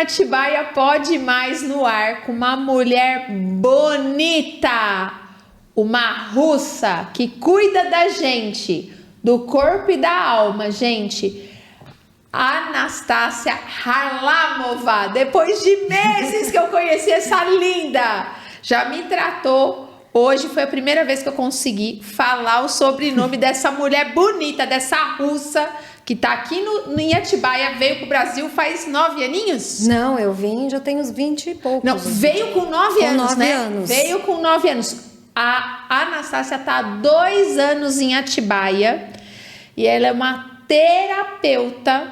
Atibaia Pode Mais no ar com uma mulher bonita, uma russa que cuida da gente, do corpo e da alma, gente. Anastácia Harlamova, depois de meses que eu conheci essa linda, já me tratou. Hoje foi a primeira vez que eu consegui falar o sobrenome dessa mulher bonita, dessa russa que tá aqui em Atibaia, veio pro Brasil faz 9 aninhos? Não, eu vim, já tenho uns 20 e poucos. Não, veio com 9 anos, 9 né? anos. Veio com 9 anos. A Anastácia tá há 2 anos em Atibaia e ela é uma terapeuta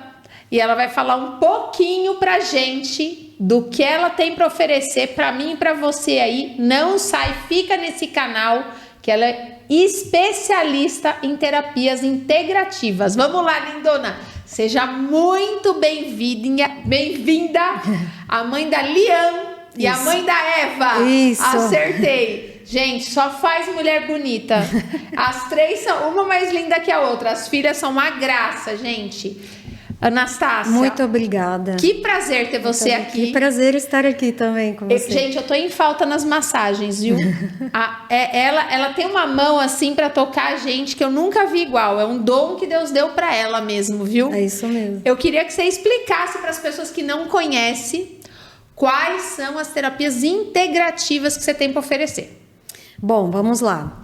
e ela vai falar um pouquinho pra gente do que ela tem para oferecer para mim e para você aí. Não sai, fica nesse canal que ela é especialista em terapias integrativas. Vamos lá, lindona. Seja muito bem-vinda, a mãe da Lian e a mãe da Eva. Isso. Acertei. Gente, só faz mulher bonita. As 3 são uma mais linda que a outra. As filhas são uma graça, gente. Anastácia, muito obrigada. Que prazer ter você aqui. Que prazer estar aqui também com você. Gente, eu tô em falta nas massagens, viu? Ela tem uma mão assim pra tocar a gente que eu nunca vi igual. É um dom que Deus deu pra ela mesmo, viu? É isso mesmo. Eu queria que você explicasse para as pessoas que não conhecem quais são as terapias integrativas que você tem para oferecer. Bom, vamos lá.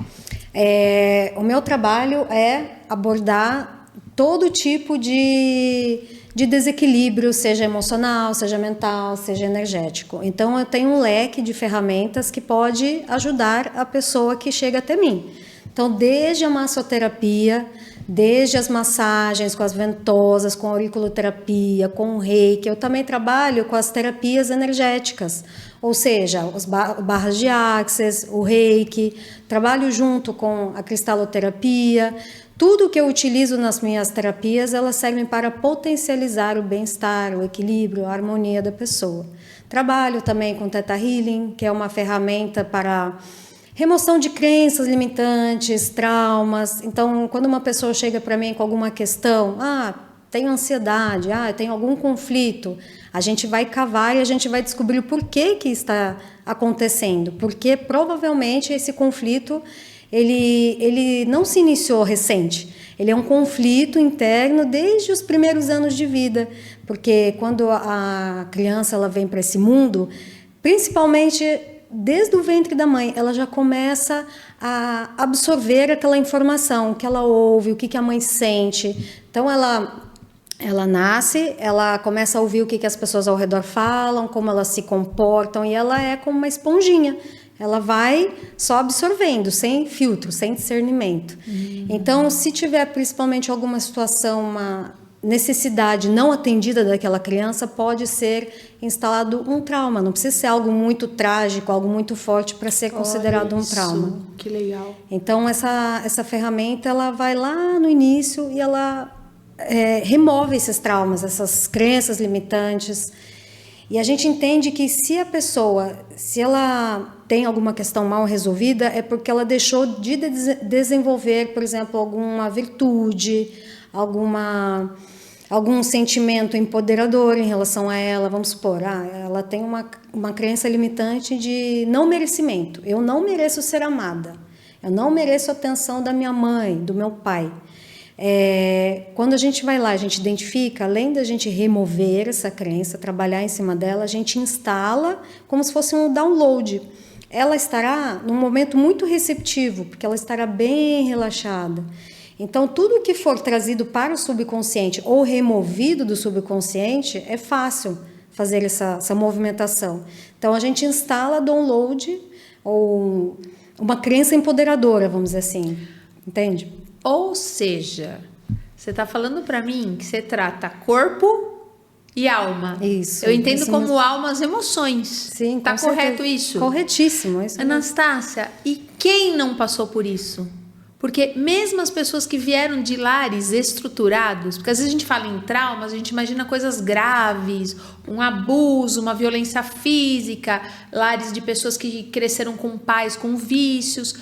O meu trabalho é abordar todo tipo de desequilíbrio, seja emocional, seja mental, seja energético. Então, eu tenho um leque de ferramentas que pode ajudar a pessoa que chega até mim. Então, desde a massoterapia, desde as massagens com as ventosas, com a auriculoterapia, com o reiki. Eu também trabalho com as terapias energéticas, ou seja, os barras de axis, o reiki. Trabalho junto com a cristaloterapia. Tudo que eu utilizo nas minhas terapias, elas servem para potencializar o bem-estar, o equilíbrio, a harmonia da pessoa. Trabalho também com Theta Healing, que é uma ferramenta para remoção de crenças limitantes, traumas. Então, quando uma pessoa chega para mim com alguma questão, tenho ansiedade, tenho algum conflito, a gente vai cavar e a gente vai descobrir o porquê que está acontecendo. Porque provavelmente esse conflito ele não se iniciou recente. Ele é um conflito interno desde os primeiros anos de vida. Porque quando a criança ela vem para esse mundo, principalmente desde o ventre da mãe, ela já começa a absorver aquela informação que ela ouve, o que a mãe sente. Então, ela nasce, ela começa a ouvir o que as pessoas ao redor falam, como elas se comportam, e ela é como uma esponjinha. Ela vai só absorvendo, sem filtro, sem discernimento. Então, se tiver principalmente alguma situação, uma necessidade não atendida daquela criança, pode ser instalado um trauma. Não precisa ser algo muito trágico, algo muito forte para ser considerado um trauma. Que legal. Então, essa ferramenta ela vai lá no início e ela remove esses traumas, essas crenças limitantes. E a gente entende que se ela tem alguma questão mal resolvida, é porque ela deixou de desenvolver, por exemplo, alguma virtude, algum sentimento empoderador em relação a ela. Vamos supor, ela tem uma crença limitante de não merecimento. Eu não mereço ser amada. Eu não mereço a atenção da minha mãe, do meu pai. Quando a gente vai lá, a gente identifica, além da gente remover essa crença, trabalhar em cima dela, a gente instala como se fosse um download. Ela estará num momento muito receptivo, porque ela estará bem relaxada. Então, tudo que for trazido para o subconsciente ou removido do subconsciente, é fácil fazer essa movimentação. Então, a gente instala download ou uma crença empoderadora, vamos dizer assim. Entende? Ou seja, você está falando para mim que você trata corpo e alma. Isso. Eu entendo como alma as emoções. Sim, tá correto isso? Corretíssimo. Isso Anastácia, e quem não passou por isso? Porque mesmo as pessoas que vieram de lares estruturados, porque às vezes a gente fala em traumas, a gente imagina coisas graves, um abuso, uma violência física, lares de pessoas que cresceram com pais com vícios.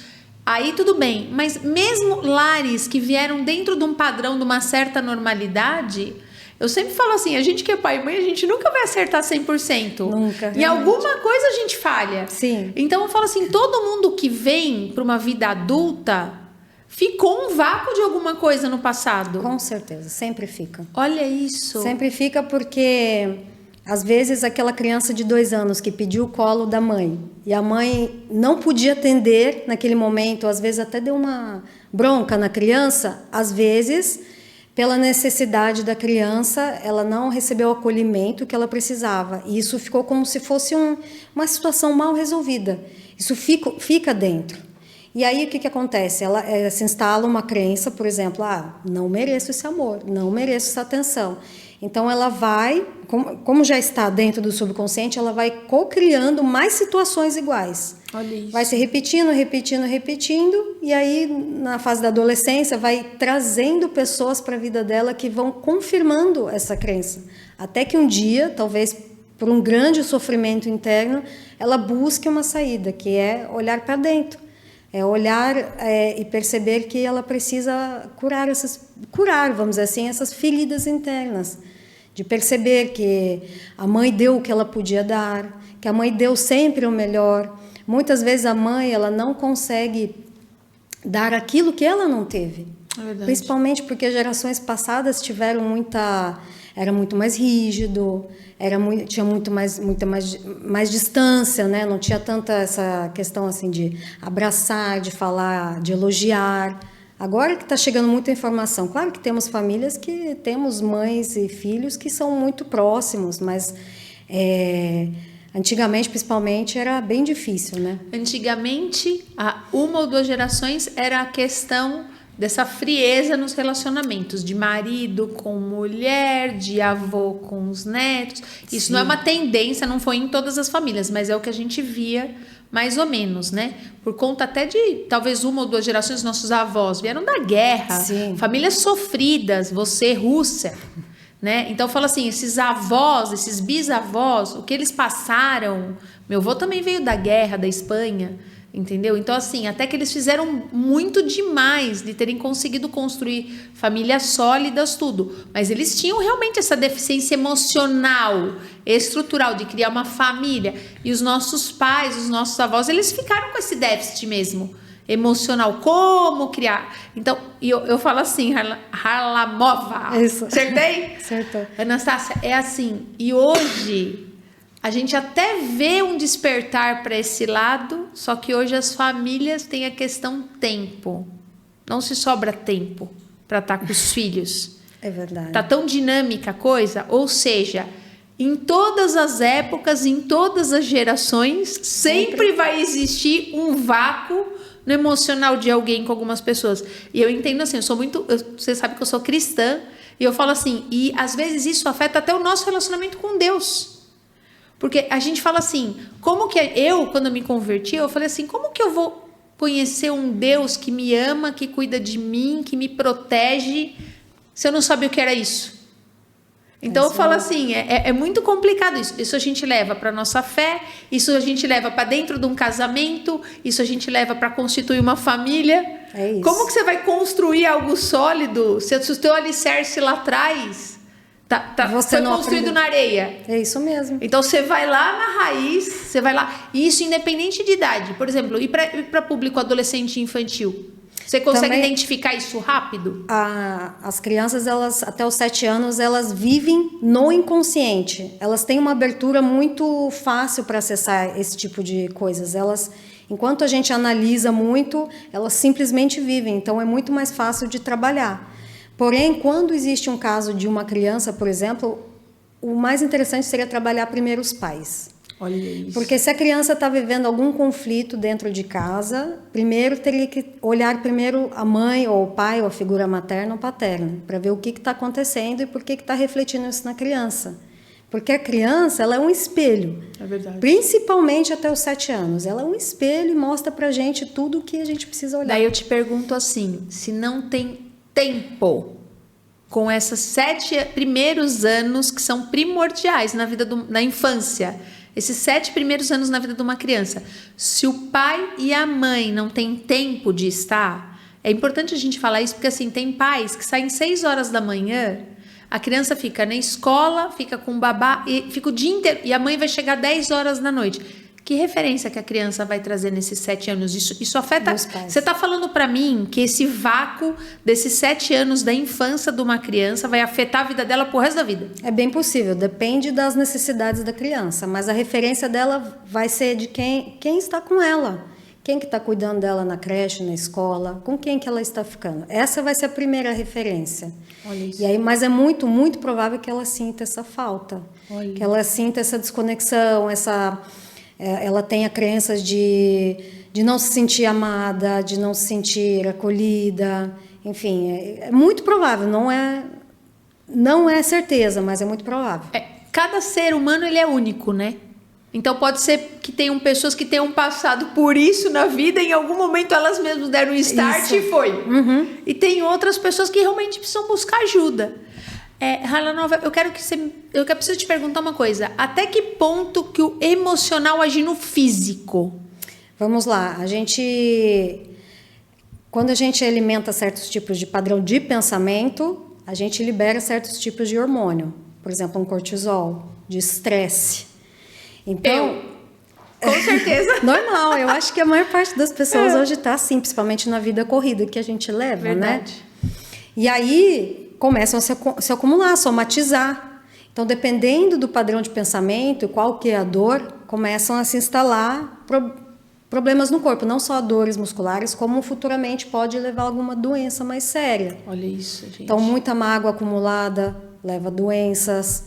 Aí tudo bem, mas mesmo lares que vieram dentro de um padrão, de uma certa normalidade, Eu sempre falo assim, a gente que é pai e mãe, a gente nunca vai acertar 100%. Nunca. Em alguma coisa a gente falha. Sim. Então eu falo assim, todo mundo que vem para uma vida adulta ficou um vácuo de alguma coisa no passado. Com certeza, sempre fica. Olha isso. Sempre fica porque, às vezes, aquela criança de 2 anos que pediu o colo da mãe e a mãe não podia atender naquele momento, às vezes até deu uma bronca na criança, às vezes, pela necessidade da criança, ela não recebeu o acolhimento que ela precisava. E isso ficou como se fosse uma situação mal resolvida. Isso fica dentro. E aí, o que acontece? Ela se instala uma crença, por exemplo, não mereço esse amor, não mereço essa atenção. Então, ela vai, como já está dentro do subconsciente, ela vai co-criando mais situações iguais. Olha isso. Vai se repetindo, e aí, na fase da adolescência, vai trazendo pessoas para a vida dela que vão confirmando essa crença. Até que um dia, talvez por um grande sofrimento interno, ela busque uma saída, que é olhar para dentro. É olhar e perceber que ela precisa curar, vamos dizer assim, essas feridas internas. De perceber que a mãe deu o que ela podia dar, que a mãe deu sempre o melhor. Muitas vezes a mãe ela não consegue dar aquilo que ela não teve. É verdade. Principalmente porque gerações passadas tiveram era muito mais rígido, tinha muita mais distância, né? Não tinha tanta essa questão assim de abraçar, de falar, de elogiar. Agora que está chegando muita informação, claro que temos famílias que temos mães e filhos que são muito próximos, mas antigamente, principalmente, era bem difícil, né? Antigamente, há 1 ou 2 gerações, era a questão dessa frieza nos relacionamentos, de marido com mulher, de avô com os netos. Isso Sim. Não é uma tendência, não foi em todas as famílias, mas é o que a gente via mais ou menos, né? Por conta até de talvez 1 ou 2 gerações, nossos avós vieram da guerra, Sim. Famílias sofridas, você, Rússia, né? Então, fala assim, esses avós, esses bisavós, o que eles passaram... Meu avô também veio da guerra, da Espanha, entendeu? Então, assim, até que eles fizeram muito demais de terem conseguido construir famílias sólidas, tudo. Mas eles tinham realmente essa deficiência emocional, estrutural, de criar uma família. E os nossos pais, os nossos avós, eles ficaram com esse déficit mesmo, emocional. Como criar? Então, eu falo assim, Harlamova. Isso. Acertei? Acertou. Anastácia, é assim. E hoje... A gente até vê um despertar para esse lado, só que hoje as famílias têm a questão tempo. Não se sobra tempo para estar com os filhos. É verdade. Tá tão dinâmica a coisa, ou seja, em todas as épocas, em todas as gerações, sempre vai existir um vácuo no emocional de alguém com algumas pessoas. E eu entendo assim, você sabe que eu sou cristã, e eu falo assim, e às vezes isso afeta até o nosso relacionamento com Deus. Porque a gente fala assim, como que quando eu me converti, eu falei assim, como que eu vou conhecer um Deus que me ama, que cuida de mim, que me protege, se eu não sabia o que era isso? Então eu falo assim, é muito complicado isso. Isso a gente leva para nossa fé, isso a gente leva para dentro de um casamento, isso a gente leva para constituir uma família. É isso. Como que você vai construir algo sólido se o teu alicerce lá atrás... Você foi construído na areia. É isso mesmo. Então você vai lá na raiz, você vai lá. E isso independente de idade. Por exemplo, ir para público adolescente e infantil. Você consegue identificar isso rápido? As crianças, elas até os 7 anos, elas vivem no inconsciente. Elas têm uma abertura muito fácil para acessar esse tipo de coisas. Enquanto a gente analisa muito, elas simplesmente vivem. Então é muito mais fácil de trabalhar. Porém, quando existe um caso de uma criança, por exemplo, o mais interessante seria trabalhar primeiro os pais. Olha isso. Porque se a criança está vivendo algum conflito dentro de casa, primeiro teria que olhar primeiro a mãe ou o pai ou a figura materna ou paterna, para ver o que está acontecendo e por que está refletindo isso na criança. Porque a criança, ela é um espelho. É verdade. Principalmente até os 7 anos. Ela é um espelho e mostra para a gente tudo o que a gente precisa olhar. Daí eu te pergunto assim, se não tem tempo com esses 7 primeiros anos que são primordiais na vida na infância, esses 7 primeiros anos na vida de uma criança, se o pai e a mãe não têm tempo de estar, é importante a gente falar isso porque assim, tem pais que saem 6 horas da manhã, a criança fica na escola, fica com o babá, e fica o dia inteiro, e a mãe vai chegar 10 horas da noite. Que referência que a criança vai trazer nesses 7 anos? Isso afeta... Você está falando para mim que esse vácuo desses 7 anos da infância de uma criança vai afetar a vida dela pro resto da vida? É bem possível, depende das necessidades da criança, mas a referência dela vai ser de quem está com ela. Quem que está cuidando dela na creche, na escola, com quem que ela está ficando. Essa vai ser a primeira referência. Olha isso. E aí, mas é muito, muito provável que ela sinta essa falta. Olha. Que ela sinta essa desconexão, ela tenha crenças de não se sentir amada, de não se sentir acolhida. Enfim, é muito provável, não é certeza, mas é muito provável. Cada ser humano ele é único, né? Então pode ser que tenham pessoas que tenham passado por isso na vida, em algum momento elas mesmas deram um start Isso. e foi. Uhum. E tem outras pessoas que realmente precisam buscar ajuda. Raila Nova, eu preciso te perguntar uma coisa. Até que ponto que o emocional age no físico? Vamos lá, quando a gente alimenta certos tipos de padrão de pensamento, a gente libera certos tipos de hormônio. Por exemplo, um cortisol, de estresse. Então, com certeza. Normal, eu acho que a maior parte das pessoas hoje está assim, principalmente na vida corrida que a gente leva, Verdade. né? E aí começam a se acumular, a somatizar. Então, dependendo do padrão de pensamento, qual que é a dor, começam a se instalar problemas no corpo, não só dores musculares, como futuramente pode levar a alguma doença mais séria. Olha isso, gente. Então, muita mágoa acumulada leva a doenças.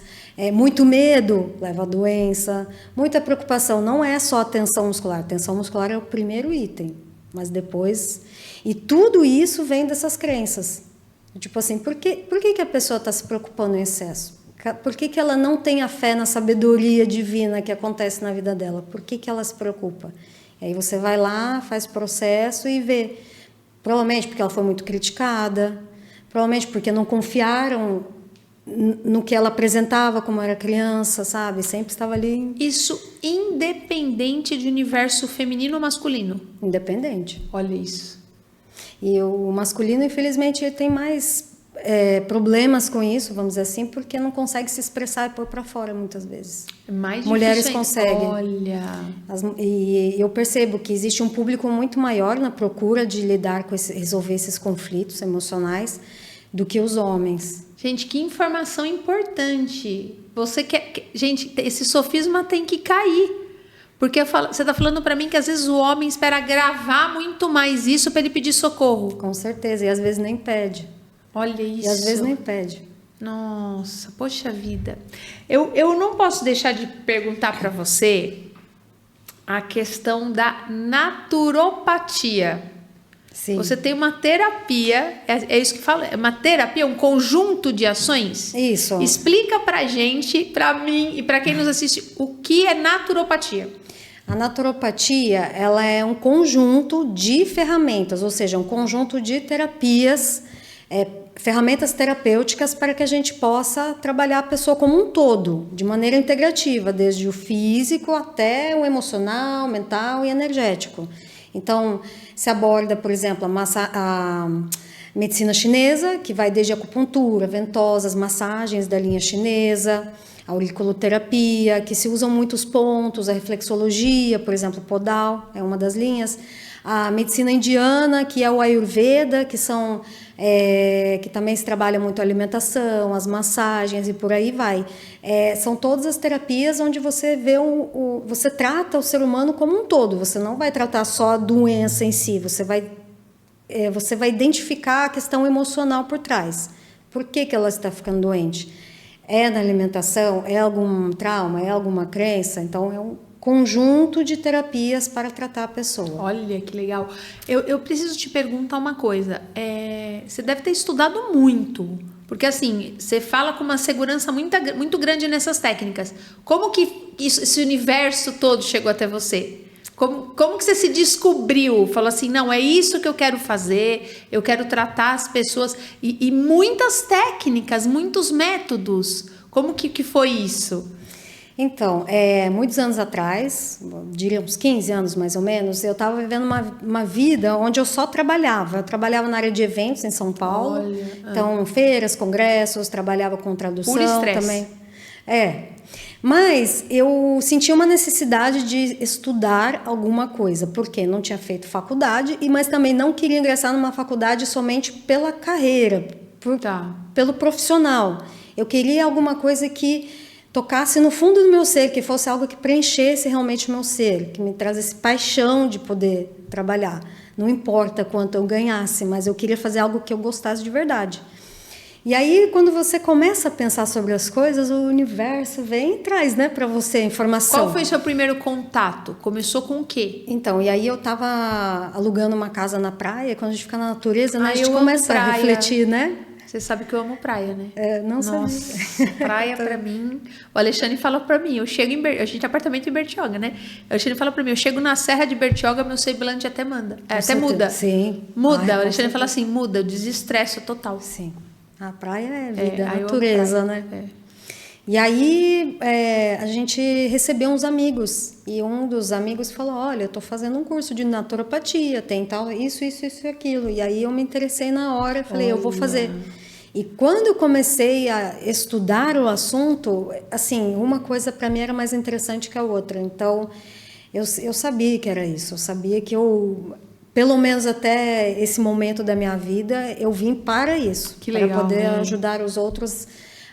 Muito medo leva a doença, muita preocupação, não é só a tensão muscular. A tensão muscular é o primeiro item, mas depois... E tudo isso vem dessas crenças. Tipo assim, por que a pessoa está se preocupando em excesso? Por que ela não tem a fé na sabedoria divina que acontece na vida dela? Por que ela se preocupa? E aí você vai lá, faz o processo e vê. Provavelmente porque ela foi muito criticada, provavelmente porque não confiaram no que ela apresentava como era criança, sabe? Sempre estava ali... Isso independente de universo feminino ou masculino? Independente. Olha isso. E o masculino, infelizmente, ele tem mais problemas com isso, vamos dizer assim, porque não consegue se expressar e pôr para fora muitas vezes. É mais Mulheres difícil. conseguem. Olha. E eu percebo que existe um público muito maior na procura de lidar com resolver esses conflitos emocionais do que os homens. Gente, que informação importante. Gente, esse sofisma tem que cair. Porque você está falando para mim que às vezes o homem espera gravar muito mais isso para ele pedir socorro. Com certeza, e às vezes nem pede. Olha isso. E às vezes nem pede. Nossa, poxa vida. Eu não posso deixar de perguntar para você a questão da naturopatia. Sim. Você tem uma terapia, é isso que fala, é uma terapia, um conjunto de ações? Isso. Explica pra gente, pra mim e pra quem nos assiste, o que é naturopatia? A naturopatia, ela é um conjunto de ferramentas, ou seja, um conjunto de terapias, ferramentas terapêuticas para que a gente possa trabalhar a pessoa como um todo, de maneira integrativa, desde o físico até o emocional, mental e energético. Então, se aborda, por exemplo, a medicina chinesa, que vai desde acupuntura, ventosas, massagens da linha chinesa, a auriculoterapia, que se usam muitos pontos, a reflexologia, por exemplo, podal, é uma das linhas. A medicina indiana, que é o Ayurveda, que também se trabalha muito a alimentação, as massagens e por aí vai. São todas as terapias onde você vê você trata o ser humano como um todo. Você não vai tratar só a doença em si, você vai identificar a questão emocional por trás. Por que ela está ficando doente? É na alimentação? É algum trauma? É alguma crença? Então, é um conjunto de terapias para tratar a pessoa. Olha, que legal. Eu preciso te perguntar uma coisa. Você deve ter estudado muito, porque assim, você fala com uma segurança muito grande nessas técnicas. Como que esse universo todo chegou até você? Como que você se descobriu? Falou assim, não, é isso que eu quero fazer, eu quero tratar as pessoas. E muitas técnicas, muitos métodos. Como que foi isso? Então, muitos anos atrás, diria uns 15 anos mais ou menos, eu estava vivendo uma vida onde eu só trabalhava. Eu trabalhava na área de eventos em São Paulo. Olha, Então, feiras, congressos, trabalhava com tradução puro estresse. também. Mas eu sentia uma necessidade de estudar alguma coisa, porque não tinha feito faculdade, mas também não queria ingressar numa faculdade somente pela carreira, pelo profissional. Eu queria alguma coisa que tocasse no fundo do meu ser, que fosse algo que preenchesse realmente o meu ser, que me trazesse paixão de poder trabalhar. Não importa quanto eu ganhasse, mas eu queria fazer algo que eu gostasse de verdade. E aí, quando você começa a pensar sobre as coisas, o universo vem e traz, né, para você a informação. Qual foi o seu primeiro contato? Começou com o quê? Então, e aí eu estava alugando uma casa na praia, quando a gente fica na natureza, né, a gente eu começa amo a praia. refletir, né? Você sabe que eu amo praia, né? Não Nossa, sabia. praia pra mim... O Alexandre falou pra mim, eu chego a gente tem apartamento em Bertioga, né? O Alexandre fala pra mim, eu chego na Serra de Bertioga, meu semblante até muda. Sim. Muda, o Alexandre fala assim, muda, eu desestresso total. Sim. A praia é vida, aí eu amo natureza, praia, né? E aí a gente recebeu uns amigos, e um dos amigos falou, olha, eu tô fazendo um curso de naturopatia, tem tal, isso e aquilo. E aí eu me interessei na hora, falei, eu vou fazer. E quando eu comecei a estudar o assunto, assim, uma coisa para mim era mais interessante que a outra. Então, eu sabia que era isso, eu sabia que pelo menos até esse momento da minha vida, eu vim para isso. Que legal, para poder né? ajudar os outros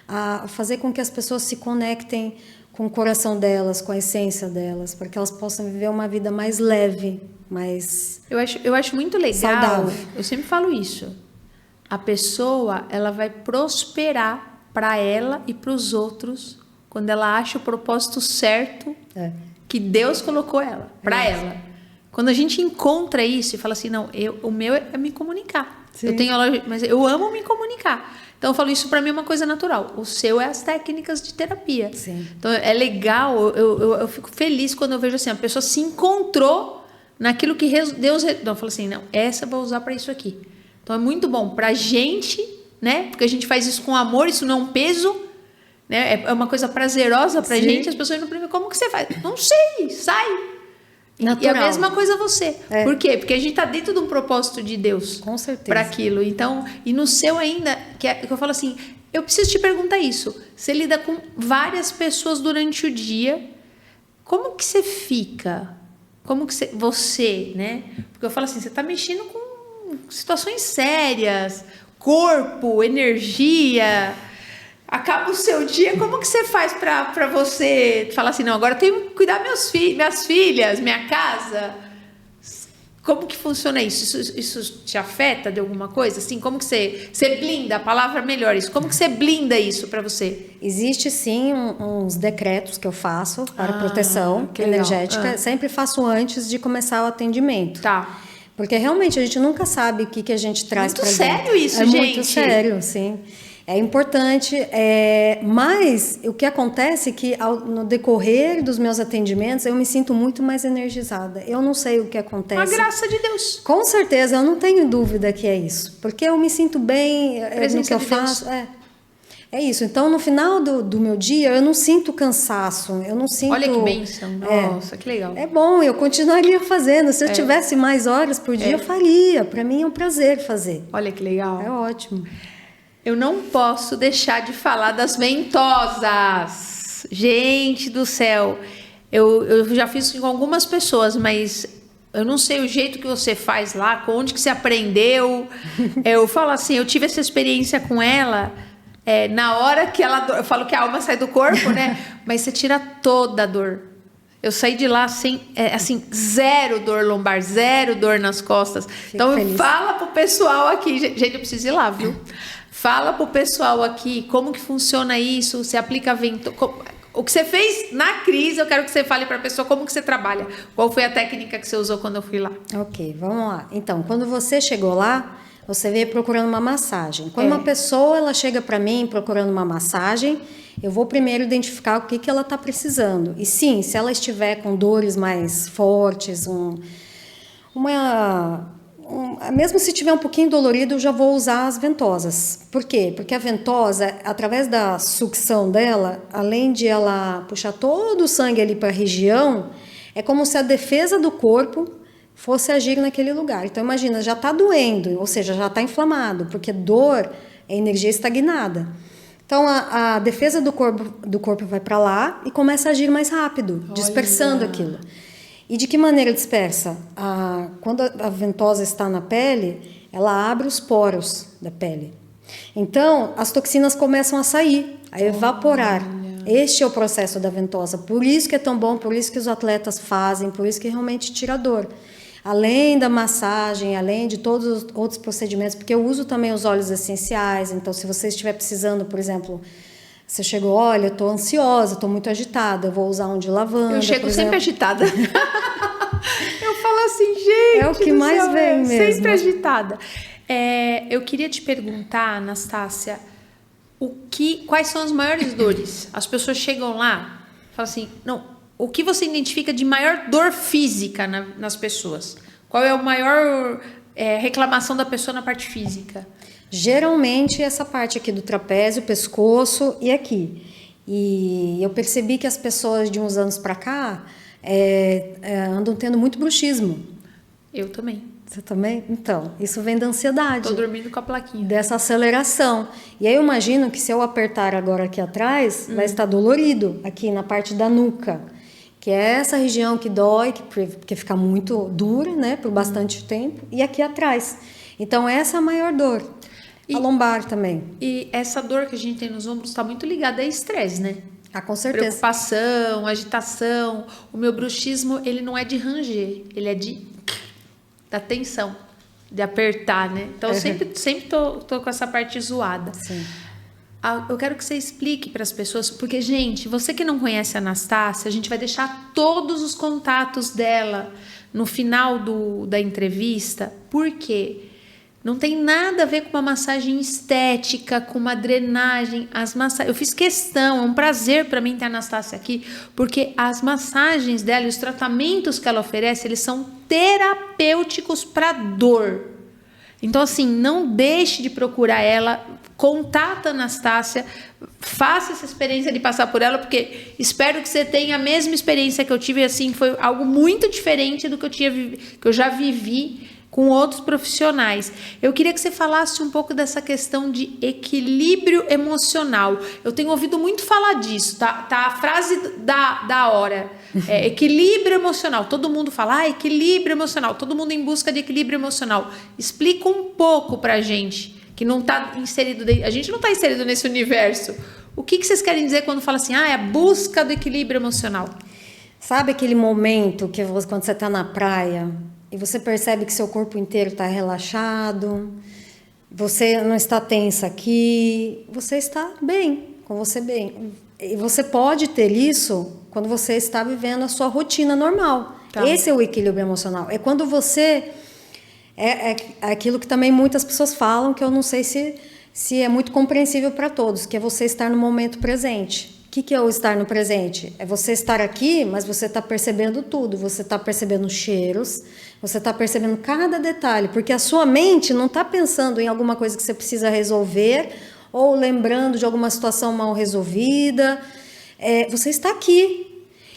a fazer com que as pessoas se conectem com o coração delas, com a essência delas, para que elas possam viver uma vida mais leve, mais Eu acho muito legal, saudável. Eu sempre falo isso. A pessoa, ela vai prosperar para ela e para os outros quando ela acha o propósito certo que Deus colocou ela, para ela. Quando a gente encontra isso e fala assim, não, o meu é me comunicar. Sim. Eu tenho mas eu amo me comunicar. Então eu falo, isso para mim é uma coisa natural. O seu é as técnicas de terapia. Sim. Então é legal, eu fico feliz quando eu vejo assim, a pessoa se encontrou naquilo que Deus... Não, eu falo assim, não, essa eu vou usar para isso aqui. Então é muito bom pra gente, né? Porque a gente faz isso com amor, isso não é um peso, né? É uma coisa prazerosa pra gente. As pessoas não perguntam, como que você faz? Não sei, sai. Natural. E a mesma coisa você. Por quê? Porque a gente tá dentro de um propósito de Deus. Com certeza. Para aquilo. Então, e no seu ainda, que eu falo assim, eu preciso te perguntar isso. Você lida com várias pessoas durante o dia. Como que você fica? Como que você, né? Porque eu falo assim, você tá mexendo com situações sérias, corpo, energia, acaba o seu dia, como que você faz para você falar assim, não, agora eu tenho que cuidar minhas filhas, minha casa? Como que funciona isso? Isso te afeta de alguma coisa? Assim, como que você blinda, a palavra melhor isso, como que você blinda isso para você? Existe sim uns decretos que eu faço para proteção energética, sempre faço antes de começar o atendimento. Tá. Porque realmente a gente nunca sabe o que a gente traz para dentro. Muito sério isso, gente. É muito sério, sim. É importante, mas o que acontece é que no decorrer dos meus atendimentos eu me sinto muito mais energizada. Eu não sei o que acontece. A graça de Deus. Com certeza, eu não tenho dúvida que é isso. Porque eu me sinto bem no que eu faço. É isso. Então, no final do meu dia, eu não sinto cansaço. Eu não sinto... Olha que bênção. Nossa, que legal. É bom, eu continuaria fazendo. Se eu tivesse mais horas por dia, eu faria. Para mim é um prazer fazer. Olha que legal. É ótimo. Eu não posso deixar de falar das ventosas. Gente do céu. Eu já fiz isso com algumas pessoas, mas eu não sei o jeito que você faz lá, onde que você aprendeu. Eu falo assim, eu tive essa experiência com ela... na hora que eu falo que a alma sai do corpo, né? Mas você tira toda a dor. Eu saí de lá sem, assim, zero dor lombar, zero dor nas costas. Então, fala pro pessoal aqui, gente, eu preciso ir lá, viu? Fala pro pessoal aqui como que funciona isso, você aplica o que você fez na crise, eu quero que você fale para a pessoa como que você trabalha. Qual foi a técnica que você usou quando eu fui lá? Ok, vamos lá. Então, quando você chegou lá, você veio procurando uma massagem. Quando uma pessoa ela chega para mim procurando uma massagem, eu vou primeiro identificar o que ela está precisando. E sim, se ela estiver com dores mais fortes, mesmo se tiver um pouquinho dolorido, eu já vou usar as ventosas. Por quê? Porque a ventosa, através da sucção dela, além de ela puxar todo o sangue ali para a região, é como se a defesa do corpo fosse agir naquele lugar. Então, imagina, já está doendo, ou seja, já está inflamado, porque dor é energia estagnada. Então, a defesa do corpo vai para lá e começa a agir mais rápido, dispersando aquilo. E de que maneira dispersa? Quando a ventosa está na pele, ela abre os poros da pele. Então, as toxinas começam a sair, a evaporar. Este é o processo da ventosa. Por isso que é tão bom, por isso que os atletas fazem, por isso que realmente tira dor. Além da massagem, além de todos os outros procedimentos, porque eu uso também os óleos essenciais. Então, se você estiver precisando, por exemplo, você chegou, olha, eu estou ansiosa, estou muito agitada, eu vou usar um de lavanda. Eu chego sempre agitada. Eu falo assim, gente, é o que mais vem mesmo. Sempre agitada. Eu queria te perguntar, Anastácia, quais são as maiores dores? As pessoas chegam lá, falam assim, não, o que você identifica de maior dor física nas pessoas? Qual é a maior reclamação da pessoa na parte física? Geralmente essa parte aqui do trapézio, pescoço e aqui. E eu percebi que as pessoas de uns anos para cá andam tendo muito bruxismo. Eu também. Você também? Então, isso vem da ansiedade. Tô dormindo com a plaquinha. Dessa aceleração. E aí eu imagino que se eu apertar agora aqui atrás, vai estar dolorido aqui na parte da nuca. Que é essa região que dói, que fica muito dura, né, por bastante tempo. E aqui atrás. Então, essa é a maior dor. A lombar também. E essa dor que a gente tem nos ombros está muito ligada a estresse, né? Com certeza. Preocupação, agitação. O meu bruxismo, ele não é de ranger, ele é da tensão, de apertar, né? Então, eu sempre tô com essa parte zoada. Sim. Eu quero que você explique para as pessoas, porque, gente, você que não conhece a Anastácia, a gente vai deixar todos os contatos dela no final da entrevista, porque não tem nada a ver com uma massagem estética, com uma drenagem. Eu fiz questão, é um prazer para mim ter a Anastácia aqui, porque as massagens dela e os tratamentos que ela oferece, eles são terapêuticos para dor. Então, assim, não deixe de procurar ela, contata a Anastácia, faça essa experiência de passar por ela, porque espero que você tenha a mesma experiência que eu tive, assim, foi algo muito diferente do que eu já vivi com outros profissionais. Eu queria que você falasse um pouco dessa questão de equilíbrio emocional. Eu tenho ouvido muito falar disso, tá a frase da hora. Equilíbrio emocional. Todo mundo fala, equilíbrio emocional. Todo mundo em busca de equilíbrio emocional. Explica um pouco pra gente, que não tá inserido, a gente não tá inserido nesse universo. O que vocês querem dizer quando fala assim, é a busca do equilíbrio emocional? Sabe aquele momento que quando você tá na praia e você percebe que seu corpo inteiro está relaxado, você não está tensa aqui, você está bem, com você bem. E você pode ter isso quando você está vivendo a sua rotina normal. Tá. Esse é o equilíbrio emocional. É quando você... É aquilo que também muitas pessoas falam, que eu não sei se é muito compreensível para todos, que é você estar no momento presente. O que é o estar no presente? É você estar aqui, mas você está percebendo tudo. Você está percebendo cheiros, você está percebendo cada detalhe, porque a sua mente não está pensando em alguma coisa que você precisa resolver ou lembrando de alguma situação mal resolvida. Você está aqui.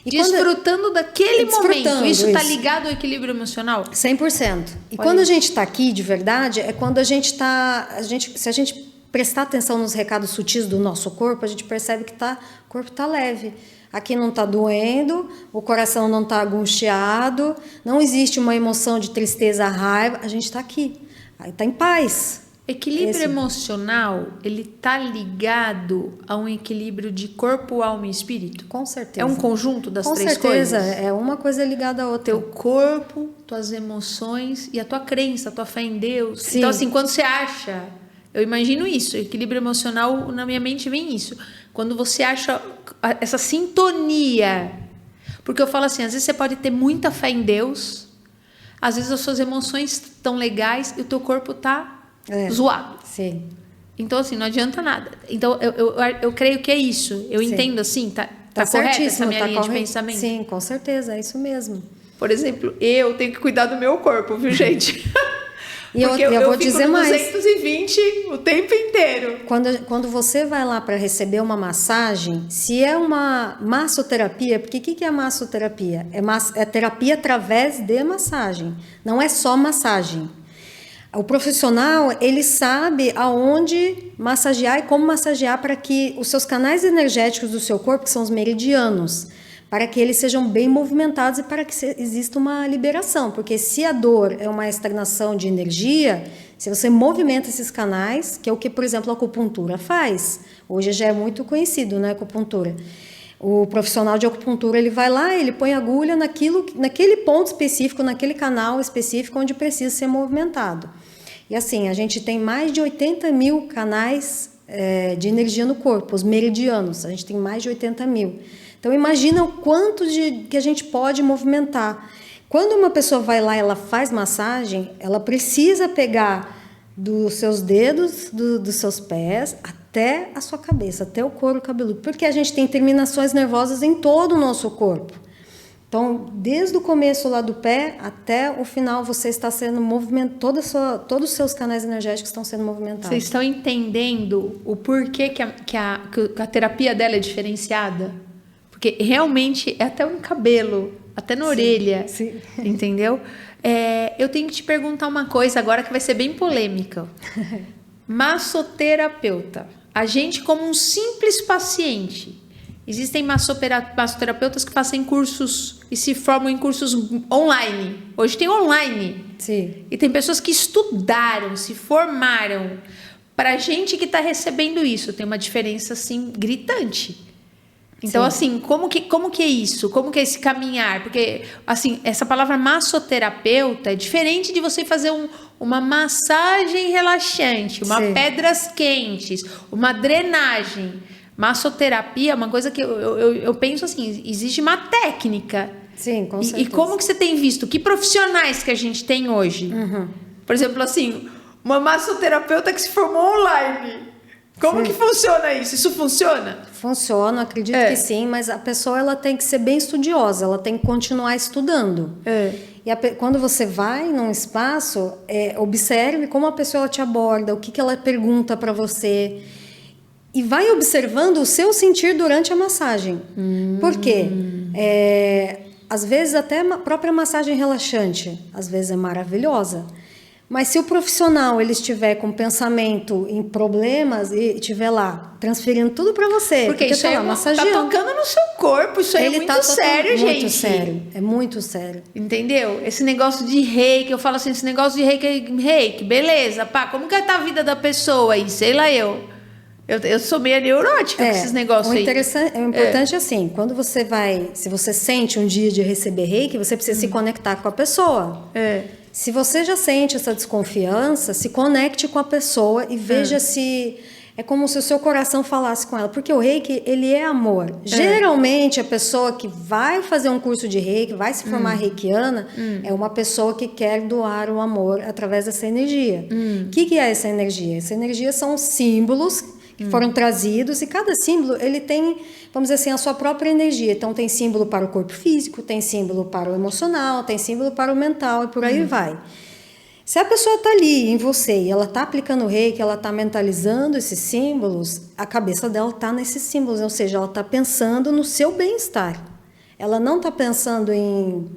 E desfrutando daquele momento. Isso está ligado ao equilíbrio emocional? 100%. E quando a gente está aqui, de verdade, é quando a gente está... Se a gente prestar atenção nos recados sutis do nosso corpo, a gente percebe que o corpo está leve. Aqui não está doendo, o coração não está angustiado, não existe uma emoção de tristeza, raiva, a gente está aqui, está em paz. Equilíbrio emocional, ele está ligado a um equilíbrio de corpo, alma e espírito? Com certeza. É um conjunto das três coisas? Com certeza, é uma coisa ligada à outra. Teu corpo, tuas emoções e a tua crença, a tua fé em Deus. Sim. Então, assim, quando você acha... Eu imagino isso, equilíbrio emocional, na minha mente vem isso. Quando você acha essa sintonia. Porque eu falo assim, às vezes você pode ter muita fé em Deus, às vezes as suas emoções estão legais e o teu corpo está zoado. Sim. Então, assim, não adianta nada. Então, eu creio que é isso. Eu entendo assim, tá correta essa minha linha de pensamento? Sim, com certeza, é isso mesmo. Por exemplo, eu tenho que cuidar do meu corpo, viu, gente? E Porque eu vou fico dizer no mais. 220 o tempo inteiro. Quando você vai lá para receber uma massagem, se é uma massoterapia, porque o que é a massoterapia? É terapia através de massagem, não é só massagem. O profissional, ele sabe aonde massagear e como massagear para que os seus canais energéticos do seu corpo, que são os meridianos, para que eles sejam bem movimentados e para que exista uma liberação. Porque se a dor é uma estagnação de energia, se você movimenta esses canais, que é o que, por exemplo, a acupuntura faz, hoje já é muito conhecido, né, a acupuntura. O profissional de acupuntura, ele vai lá, ele põe a agulha naquele ponto específico, naquele canal específico onde precisa ser movimentado. E assim, a gente tem mais de 80 mil canais de energia no corpo, os meridianos, a gente tem mais de 80 mil. Então, imagina o quanto que a gente pode movimentar. Quando uma pessoa vai lá e ela faz massagem, ela precisa pegar dos seus dedos, dos seus pés, até a sua cabeça, até o couro cabeludo, porque a gente tem terminações nervosas em todo o nosso corpo. Então, desde o começo lá do pé até o final, você está sendo movimentado, todos os seus canais energéticos estão sendo movimentados. Vocês estão entendendo o porquê que a terapia dela é diferenciada? Porque realmente é até no cabelo, até na orelha, sim. Entendeu? Eu tenho que te perguntar uma coisa agora que vai ser bem polêmica. Massoterapeuta. A gente como um simples paciente. Existem massoterapeutas que fazem cursos e se formam em cursos online. Hoje tem online. Sim. E tem pessoas que estudaram, se formaram. Para a gente que está recebendo isso, tem uma diferença assim gritante. Então, Sim. assim, como que é isso? Como que é esse caminhar? Porque, assim, essa palavra massoterapeuta é diferente de você fazer uma massagem relaxante, Sim. pedras quentes, uma drenagem. Massoterapia é uma coisa que eu penso assim, existe uma técnica. Sim, com certeza. E como que você tem visto? Que profissionais que a gente tem hoje? Uhum. Por exemplo, assim, uma massoterapeuta que se formou online. Como que funciona isso? Isso funciona? Funciona, acredito que sim, mas a pessoa ela tem que ser bem estudiosa, ela tem que continuar estudando. E quando você vai num espaço, observe como a pessoa te aborda, o que ela pergunta para você. E vai observando o seu sentir durante a massagem. Por quê? Às vezes até a própria massagem relaxante, às vezes é maravilhosa. Mas se o profissional ele estiver com pensamento em problemas e estiver lá transferindo tudo para você, porque isso tá lá massageando. Tá tocando no seu corpo, isso aí é muito sério, gente. Muito sério, é muito sério. Entendeu? Esse negócio de reiki, eu falo assim, esse negócio de reiki, beleza, pá, como que tá a vida da pessoa aí? Sei lá eu sou meio neurótica com esses negócios aí. O importante é assim, quando você vai, se você sente um dia de receber reiki, você precisa se conectar com a pessoa. Se você já sente essa desconfiança, se conecte com a pessoa e veja se... É como se o seu coração falasse com ela. Porque o reiki, ele é amor. Geralmente, a pessoa que vai fazer um curso de reiki, vai se formar reikiana, é uma pessoa que quer doar o amor através dessa energia. O que é essa energia? Essa energia são símbolos que foram trazidos, e cada símbolo ele tem, vamos dizer assim, a sua própria energia. Então tem símbolo para o corpo físico, tem símbolo para o emocional, tem símbolo para o mental e por aí vai. Se a pessoa está ali em você e ela está aplicando o reiki, ela está mentalizando esses símbolos, a cabeça dela está nesses símbolos, ou seja, ela está pensando no seu bem-estar. Ela não está pensando em,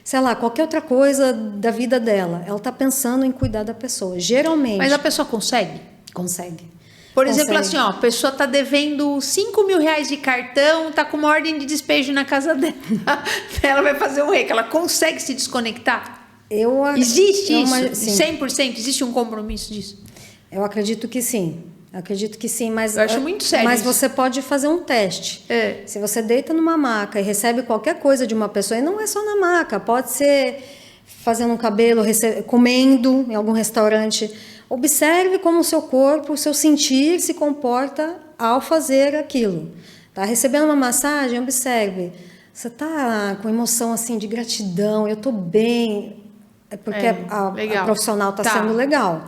sei lá, qualquer outra coisa da vida dela. Ela está pensando em cuidar da pessoa, geralmente. Mas a pessoa consegue? Consegue. Por exemplo, assim, ó, a pessoa tá devendo R$5.000 de cartão, tá com uma ordem de despejo na casa dela. Ela vai fazer um reiki, ela consegue se desconectar? Existe isso? Sim. 100%? Existe um compromisso disso? Eu acredito que sim. Mas eu acho muito sério. Mas isso. você pode fazer um teste. Se você deita numa maca e recebe qualquer coisa de uma pessoa, e não é só na maca, pode ser fazendo um cabelo, comendo em algum restaurante. Observe como o seu corpo, o seu sentir se comporta ao fazer aquilo. Tá recebendo uma massagem? Observe. Você está com emoção assim de gratidão, eu estou bem, é porque a profissional está sendo legal.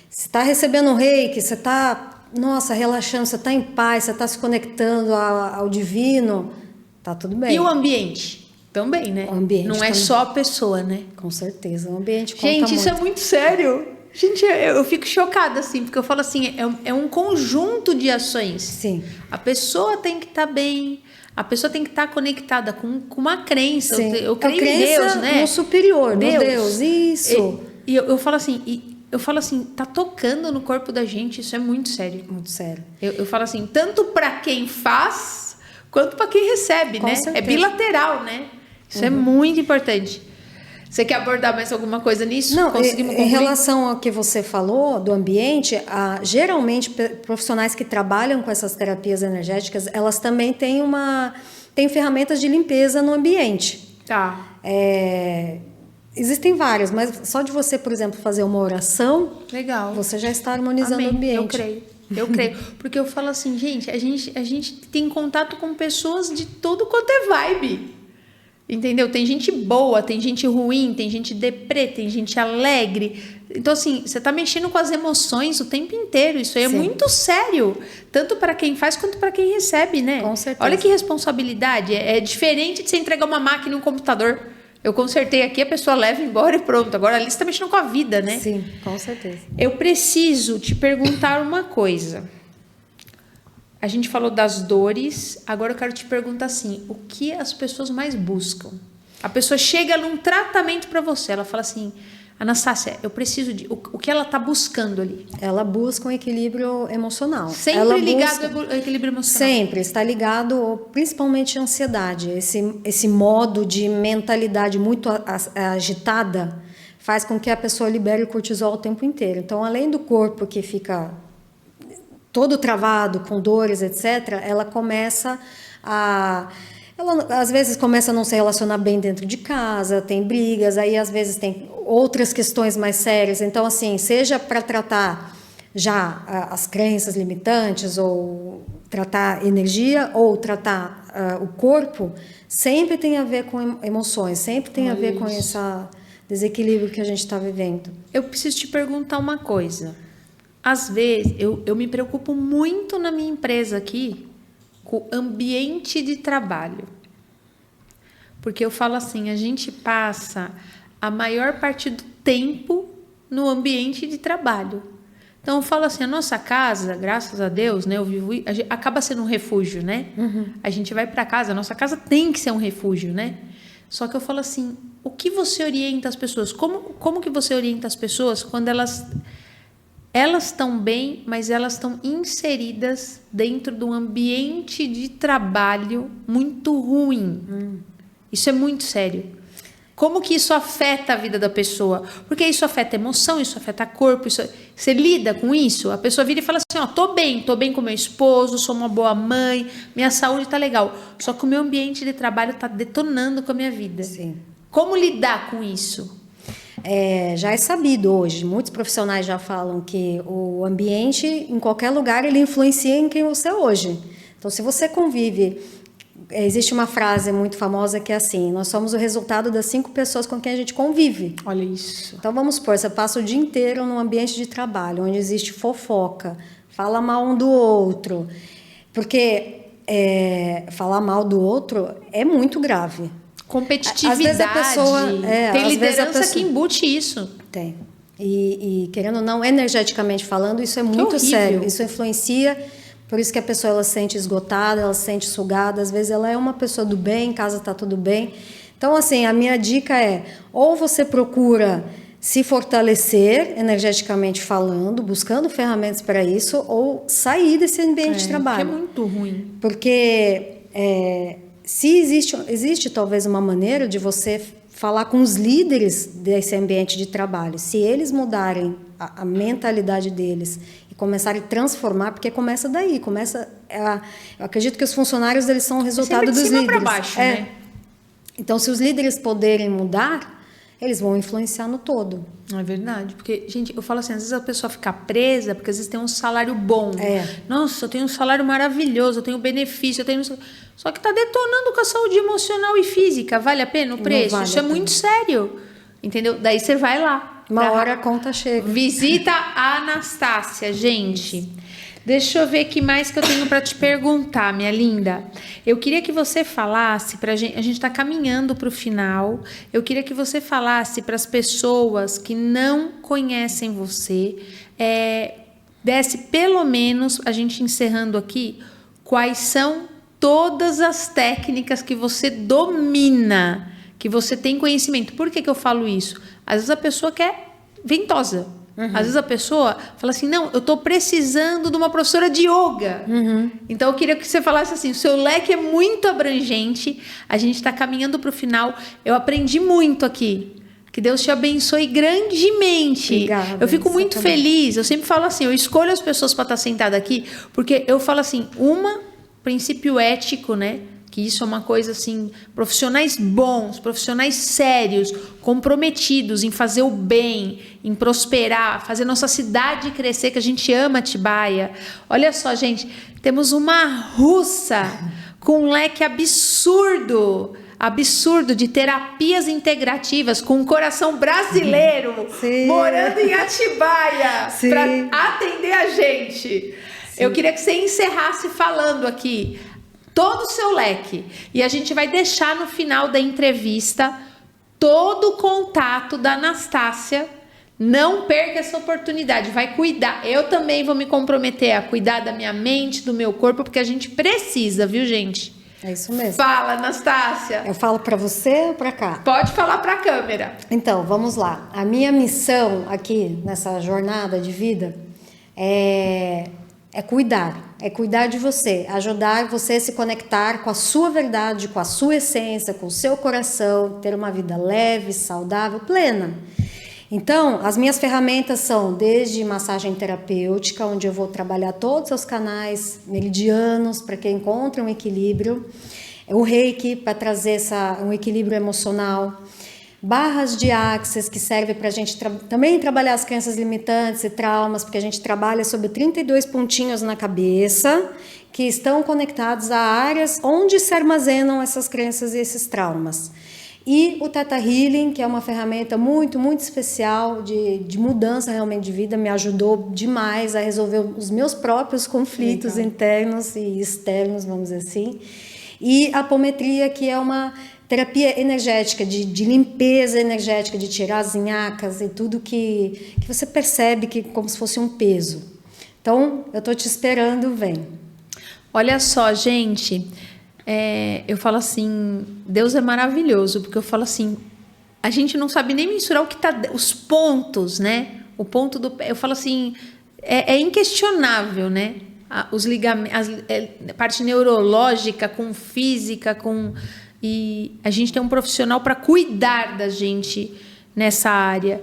Você está recebendo um reiki, você está, nossa, relaxando, você está em paz, você está se conectando ao divino, tá tudo bem. E o ambiente? Também, né? O ambiente não é só a pessoa, né? Com certeza, o ambiente conta Gente, muito. isso é muito sério. Gente, eu fico chocada, assim, porque eu falo assim, é um conjunto de ações. Sim. A pessoa tem que estar bem, a pessoa tem que estar conectada com uma crença. Sim. Eu creio em crença Deus, né? no superior, no Deus, isso. E eu falo assim, tá tocando no corpo da gente, isso é muito sério. Muito sério. Eu falo assim, tanto para quem faz, quanto para quem recebe, Com né? certeza. É bilateral, né? Isso é muito importante. Você quer abordar mais alguma coisa nisso? Não, Conseguimos em concluir? relação ao que você falou do ambiente, geralmente profissionais que trabalham com essas terapias energéticas, elas também têm ferramentas de limpeza no ambiente. Tá. Existem várias, mas só de você, por exemplo, fazer uma oração, Legal. você já está harmonizando Amém. o ambiente. Eu creio. Porque eu falo assim, gente, a gente tem contato com pessoas de todo quanto é vibe. Entendeu? Tem gente boa, tem gente ruim, tem gente deprê, tem gente alegre. Então, assim, você tá mexendo com as emoções o tempo inteiro. Isso aí é Sim. muito sério. Tanto para quem faz quanto para quem recebe, né? Com certeza. Olha que responsabilidade. É diferente de você entregar uma máquina e um computador. Eu consertei aqui, a pessoa leva embora e pronto. Agora ali você tá mexendo com a vida, né? Sim, com certeza. Eu preciso te perguntar uma coisa. A gente falou das dores, agora eu quero te perguntar assim, o que as pessoas mais buscam? A pessoa chega num tratamento para você, ela fala assim, Anastácia, eu preciso de... O que ela tá buscando ali? Ela busca um equilíbrio emocional. Sempre ela ligado ao equilíbrio emocional. Sempre, está ligado principalmente à ansiedade. Esse modo de mentalidade muito agitada faz com que a pessoa libere o cortisol o tempo inteiro. Então, além do corpo que fica todo travado, com dores, etc., ela começa ela às vezes começa a não se relacionar bem dentro de casa, tem brigas, aí às vezes tem outras questões mais sérias. Então, assim, seja para tratar já as crenças limitantes, ou tratar energia, ou tratar o corpo, sempre tem a ver com emoções, sempre tem a ver com esse desequilíbrio que a gente está vivendo. Eu preciso te perguntar uma coisa. Às vezes, eu me preocupo muito na minha empresa aqui com o ambiente de trabalho. Porque eu falo assim, a gente passa a maior parte do tempo no ambiente de trabalho. Então, eu falo assim, a nossa casa, graças a Deus, né, acaba sendo um refúgio, né? Uhum. A gente vai para casa, a nossa casa tem que ser um refúgio, né? Só que eu falo assim, o que você orienta as pessoas? Como que você orienta as pessoas quando elas estão bem, mas elas estão inseridas dentro de um ambiente de trabalho muito ruim? Isso é muito sério. Como que isso afeta a vida da pessoa? Porque isso afeta a emoção, isso afeta o corpo. Você lida com isso? A pessoa vira e fala assim, tô bem com meu esposo, sou uma boa mãe, minha saúde tá legal. Só que o meu ambiente de trabalho tá detonando com a minha vida. Sim. Como lidar com isso? Já é sabido hoje, muitos profissionais já falam que o ambiente, em qualquer lugar, ele influencia em quem você é hoje. Então, se você convive... Existe uma frase muito famosa que é assim, nós somos o resultado das 5 pessoas com quem a gente convive. Olha isso. Então, vamos supor, você passa o dia inteiro num ambiente de trabalho, onde existe fofoca, fala mal um do outro. Porque falar mal do outro é muito grave. Competitividade. Às vezes a pessoa... tem liderança que embute isso. Tem. E querendo ou não, energeticamente falando, isso é muito sério. Isso influencia... Por isso que a pessoa ela se sente esgotada, ela se sente sugada. Às vezes ela é uma pessoa do bem, em casa está tudo bem. Então, assim, a minha dica é, ou você procura se fortalecer energeticamente falando, buscando ferramentas para isso, ou sair desse ambiente de trabalho. Que é muito ruim. Porque se existe talvez uma maneira de você falar com os líderes desse ambiente de trabalho. Se eles mudarem a mentalidade deles e começarem a transformar, porque começa daí, eu acredito que os funcionários eles são o resultado dos líderes. Para baixo, né? Então, se os líderes poderem mudar, eles vão influenciar no todo. É verdade, porque, gente, eu falo assim, às vezes a pessoa fica presa, porque às vezes tem um salário bom. Nossa, eu tenho um salário maravilhoso, eu tenho benefício, eu tenho... Só que está detonando com a saúde emocional e física. Vale a pena o preço? Isso é muito sério. Entendeu? Daí você vai lá. Uma hora a conta chega. Visita a Anastácia, gente. Deixa eu ver o que mais que eu tenho para te perguntar, minha linda. Eu queria que você falasse pra gente, a gente está caminhando para o final. Eu queria que você falasse para as pessoas que não conhecem você, desse pelo menos, a gente encerrando aqui, quais são todas as técnicas que você domina, que você tem conhecimento. Por que eu falo isso? Às vezes a pessoa quer ventosa. Às vezes a pessoa fala assim, não, eu estou precisando de uma professora de yoga. Então eu queria que você falasse assim, o seu leque é muito abrangente, a gente está caminhando para o final, eu aprendi muito aqui. Que Deus te abençoe grandemente. Obrigada, eu fico muito feliz, eu sempre falo assim, eu escolho as pessoas para estar sentada aqui, porque eu falo assim, princípio ético, né? Que isso é uma coisa assim, profissionais bons, profissionais sérios, comprometidos em fazer o bem, em prosperar, fazer nossa cidade crescer, que a gente ama Atibaia. Olha só, gente, temos uma russa com um leque absurdo de terapias integrativas, com um coração brasileiro, morando em Atibaia, para atender a gente. Eu queria que você encerrasse falando aqui todo o seu leque. E a gente vai deixar no final da entrevista todo o contato da Anastácia. Não perca essa oportunidade. Vai cuidar. Eu também vou me comprometer a cuidar da minha mente, do meu corpo, porque a gente precisa, viu, gente? É isso mesmo. Fala, Anastácia. Eu falo para você ou para cá? Pode falar para a câmera. Então, vamos lá. A minha missão aqui, nessa jornada de vida, é cuidar de você, ajudar você a se conectar com a sua verdade, com a sua essência, com o seu coração, ter uma vida leve, saudável, plena. Então, as minhas ferramentas são desde massagem terapêutica, onde eu vou trabalhar todos os canais meridianos para que encontre um equilíbrio, o Reiki para trazer um equilíbrio emocional, barras de Axis, que serve para a gente também trabalhar as crenças limitantes e traumas, porque a gente trabalha sobre 32 pontinhos na cabeça, que estão conectados a áreas onde se armazenam essas crenças e esses traumas. E o Theta Healing, que é uma ferramenta muito, muito especial de mudança realmente de vida, me ajudou demais a resolver os meus próprios conflitos internos e externos, vamos dizer assim. E a apometria, que é uma terapia energética, de limpeza energética, de tirar as nhacas e tudo que você percebe que como se fosse um peso. Então, eu estou te esperando, vem. Olha só, gente, eu falo assim, Deus é maravilhoso, porque eu falo assim, a gente não sabe nem mensurar o que tá, os pontos, né? O ponto do pé, eu falo assim, é inquestionável, né? Os ligamentos, a parte neurológica com física, e a gente tem um profissional para cuidar da gente nessa área.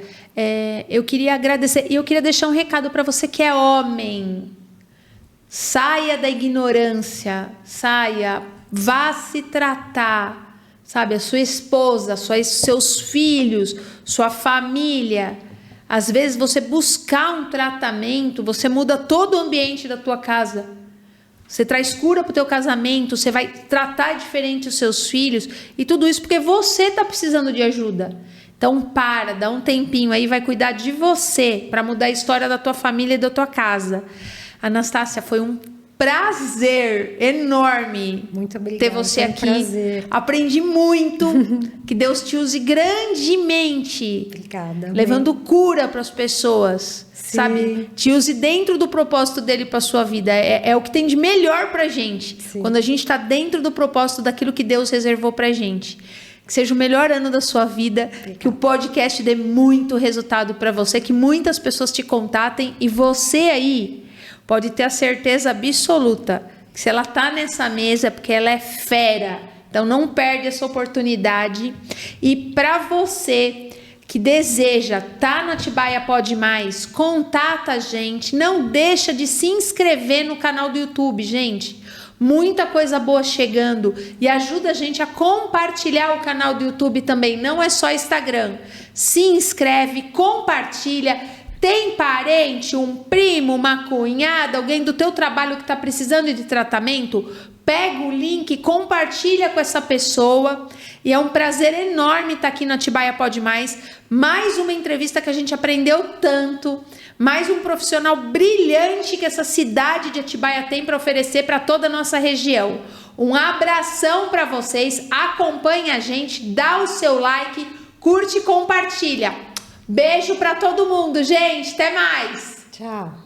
Eu queria agradecer, e eu queria deixar um recado para você que é homem. Saia da ignorância, vá se tratar, sabe? A sua esposa, seus filhos, sua família. Às vezes você buscar um tratamento, você muda todo o ambiente da tua casa. Você traz cura para o teu casamento, você vai tratar diferente os seus filhos, e tudo isso porque você está precisando de ajuda. Então dá um tempinho aí, vai cuidar de você para mudar a história da tua família e da tua casa. Anastácia, foi um prazer enorme muito obrigada, ter você aqui. Prazer. Aprendi muito. Que Deus te use grandemente. Obrigada. Levando cura para as pessoas. Sim. Sabe? Te use dentro do propósito dele para sua vida. É o que tem de melhor pra gente. Sim. Quando a gente está dentro do propósito daquilo que Deus reservou pra gente. Que seja o melhor ano da sua vida. Obrigada. Que o podcast dê muito resultado para você. Que muitas pessoas te contatem. E você aí pode ter a certeza absoluta que se ela está nessa mesa é porque ela é fera. Então não perde essa oportunidade. E para você que deseja estar no Atibaia Pode Mais, contata a gente. Não deixa de se inscrever no canal do YouTube, gente. Muita coisa boa chegando. E ajuda a gente a compartilhar o canal do YouTube também. Não é só Instagram. Se inscreve, compartilha. Tem parente, um primo, uma cunhada, alguém do teu trabalho que está precisando de tratamento? pega o link, compartilha com essa pessoa. E é um prazer enorme estar aqui no Atibaia Pode Mais. Mais uma entrevista que a gente aprendeu tanto. Mais um profissional brilhante que essa cidade de Atibaia tem para oferecer para toda a nossa região. Um abração para vocês. Acompanhe a gente, dá o seu like, curte e compartilha. Beijo para todo mundo, gente. Até mais. Tchau.